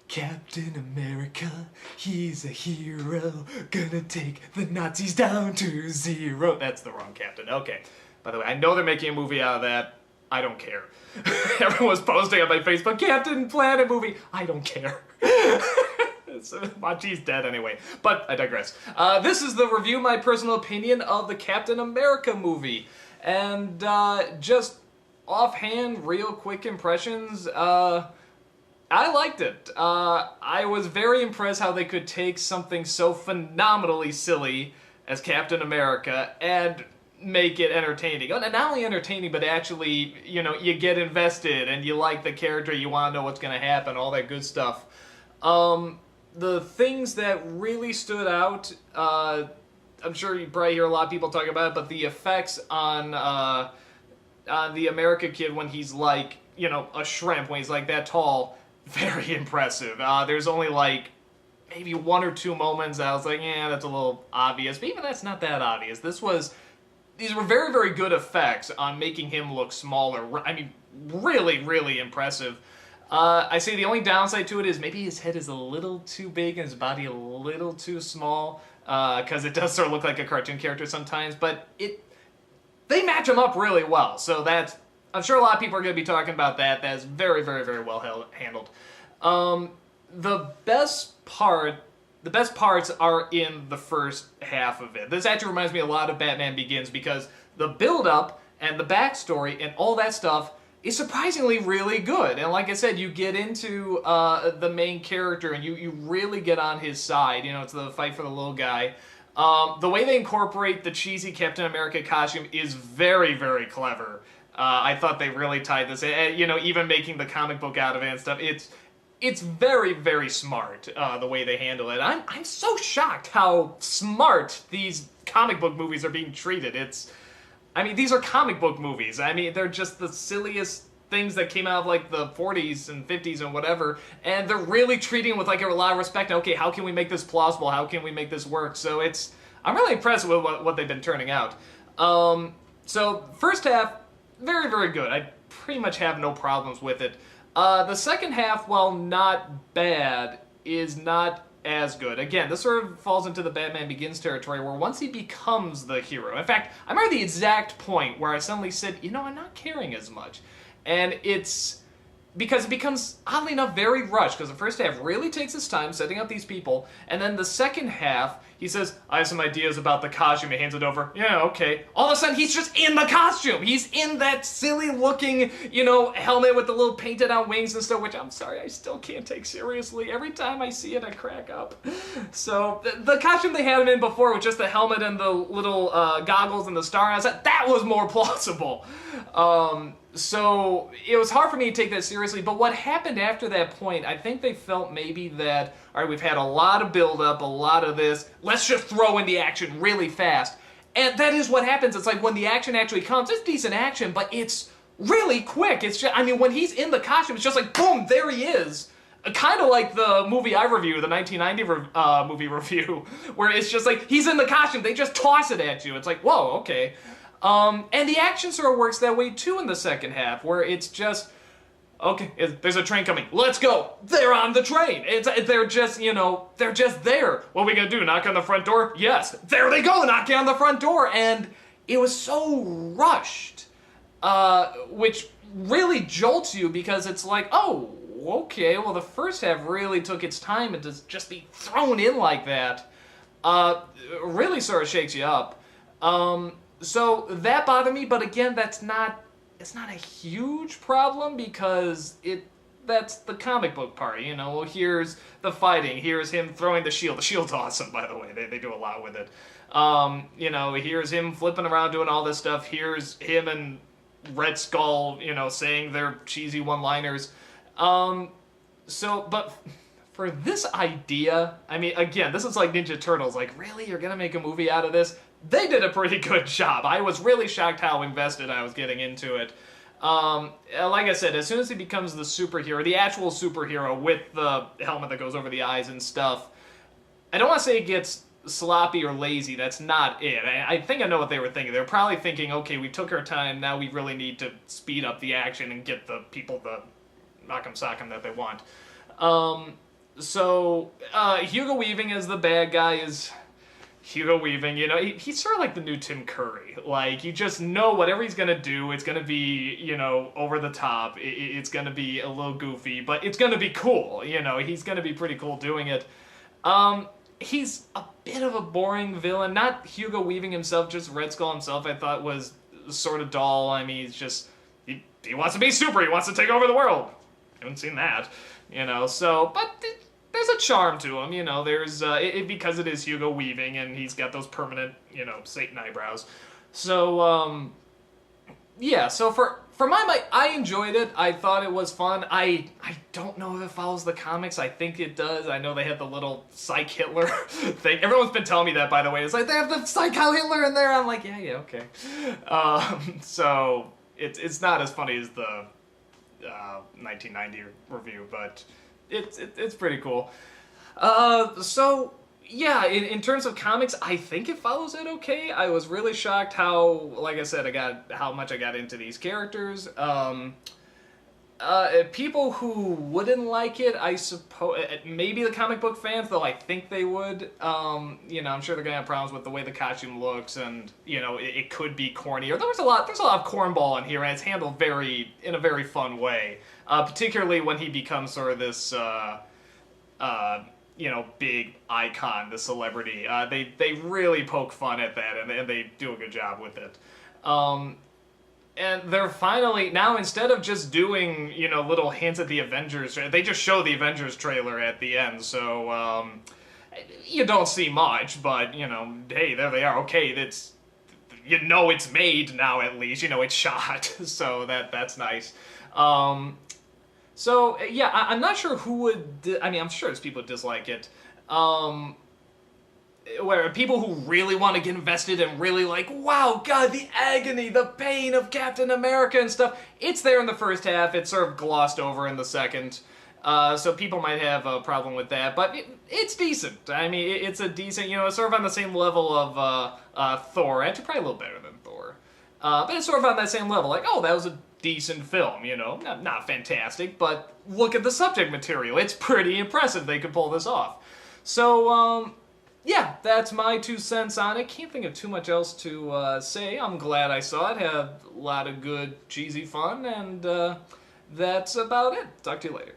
Captain America, he's a hero, gonna take the Nazis down to zero. That's the wrong Captain. Okay. By the way, I know they're making a movie out of that. I don't care. Everyone's posting on my Facebook, Captain Planet movie. I don't care. Machi's dead anyway. But I digress. This is the review, my personal opinion of the Captain America movie. And just offhand, real quick impressions, I liked it. I was very impressed how they could take something so phenomenally silly as Captain America and make it entertaining. And not only entertaining, but actually, you know, you get invested and you like the character, you want to know what's going to happen, all that good stuff. The things that really stood out, I'm sure you probably hear a lot of people talking about it, but the effects on the America kid when he's like, you know, a shrimp, when he's like that tall, very impressive. There's only like maybe one or two moments I was like, yeah, that's a little obvious, but even that's not that obvious. These were very, very good effects on making him look smaller. I mean, really, really impressive. I say the only downside to it is maybe his head is a little too big and his body a little too small, because it does sort of look like a cartoon character sometimes, but they match him up really well, so I'm sure a lot of people are going to be talking about that. That's very, very, very well handled. The best parts are in the first half of it. This actually reminds me a lot of Batman Begins because the build-up and the backstory and all that stuff is surprisingly really good. And like I said, you get into the main character and you really get on his side. You know, it's the fight for the little guy. The way they incorporate the cheesy Captain America costume is very, very clever. I thought they really tied this in. You know, even making the comic book out of it and stuff. It's very, very smart, the way they handle it. I'm so shocked how smart these comic book movies are being treated. I mean, these are comic book movies. I mean, they're just the silliest things that came out of, like, the 40s and 50s and whatever, and they're really treating it with, like, a lot of respect. Okay, how can we make this plausible? How can we make this work? So I'm really impressed with what they've been turning out. So, first half, very, very good. I pretty much have no problems with it. The second half, while not bad, is not as good. Again, this sort of falls into the Batman Begins territory where once he becomes the hero. In fact, I'm at the exact point where I suddenly said, you know, I'm not caring as much. And it's because it becomes, oddly enough, very rushed, because the first half really takes its time setting up these people, and then the second half, he says, I have some ideas about the costume, he hands it over, yeah, okay. All of a sudden, he's just in the costume! He's in that silly-looking, you know, helmet with the little painted-on wings and stuff, which, I'm sorry, I still can't take seriously. Every time I see it, I crack up. So, the costume they had him in before, with just the helmet and the little goggles and the star, I said, that was more plausible. So, it was hard for me to take that seriously, but what happened after that point, I think they felt maybe that, alright, we've had a lot of build-up, a lot of this, let's just throw in the action really fast. And that is what happens. It's like when the action actually comes, it's decent action, but it's really quick. It's just, I mean, when he's in the costume, it's just like, boom, there he is. Kind of like the movie I review, the 1990 movie review, where it's just like, he's in the costume, they just toss it at you. It's like, whoa, okay. And the action sort of works that way too in the second half, where it's just, okay, there's a train coming, let's go! They're on the train! They're just, you know, they're just there. What are we gonna do, knock on the front door? Yes! There they go, knocking on the front door! And it was so rushed, which really jolts you because it's like, oh, okay, well the first half really took its time and to just be thrown in like that, really sort of shakes you up. So that bothered me, but again, it's not a huge problem because that's the comic book part, you know. Well, here's the fighting, here's him throwing the shield. The shield's awesome, by the way. They do a lot with it. You know, here's him flipping around doing all this stuff. Here's him and Red Skull, you know, saying their cheesy one-liners. But for this idea, I mean, again, this is like Ninja Turtles. Like, really? You're gonna make a movie out of this? They did a pretty good job. I was really shocked how invested I was getting into it. Like I said, as soon as he becomes the superhero, the actual superhero with the helmet that goes over the eyes and stuff, I don't want to say it gets sloppy or lazy. That's not it. I think I know what they were thinking. They were probably thinking, okay, we took our time, now we really need to speed up the action and get the people the knock 'em sock 'em that they want. Hugo Weaving as the bad guy is Hugo Weaving. You know, he's sort of like the new Tim Curry. Like, you just know whatever he's gonna do, it's gonna be, you know, over the top. It's gonna be a little goofy, but it's gonna be cool. You know, he's gonna be pretty cool doing it. He's a bit of a boring villain. Not Hugo Weaving himself, just Red Skull himself. I thought was sort of dull. I mean, he's just he wants to be super. He wants to take over the world. I haven't seen that, you know. So, but there's a charm to him, you know. There's because it is Hugo Weaving and he's got those permanent, you know, Satan eyebrows. So yeah. So for my I enjoyed it. I thought it was fun. I don't know if it follows the comics. I think it does. I know they had the little Psych Hitler thing. Everyone's been telling me that, by the way. It's like, they have the Psych Hitler in there. I'm like, yeah, okay. So it's not as funny as the 1990 review, but it's pretty cool. So yeah, in terms of comics, I think it follows it okay. I was really shocked how, like I said, how much I got into these characters. People who wouldn't like it, I suppose, maybe the comic book fans, though I think they would. You know, I'm sure they're gonna have problems with the way the costume looks, and you know, it could be corny. Or there's a lot of cornball in here, and it's handled in a very fun way. Particularly when he becomes sort of this, you know, big icon, the celebrity. They really poke fun at that, and they do a good job with it. And they're finally, now instead of just doing, you know, little hints at the Avengers, they just show the Avengers trailer at the end, so, you don't see much, but, you know, hey, there they are, okay, you know it's made now at least, you know, it's shot, so that's nice. So, yeah, I'm not sure who would, I mean, I'm sure there's people who dislike it, where people who really want to get invested and really like, wow, God, the agony, the pain of Captain America and stuff, it's there in the first half, it's sort of glossed over in the second, so people might have a problem with that, but it's decent. I mean, it's a decent, you know, it's sort of on the same level of Thor, actually probably a little better than Thor, but it's sort of on that same level, like, oh, that was a decent film, you know, not fantastic, but look at the subject material, it's pretty impressive they could pull this off. So, yeah, that's my 2 cents on it. Can't think of too much else to say. I'm glad I saw it. Had a lot of good, cheesy fun, and that's about it. Talk to you later.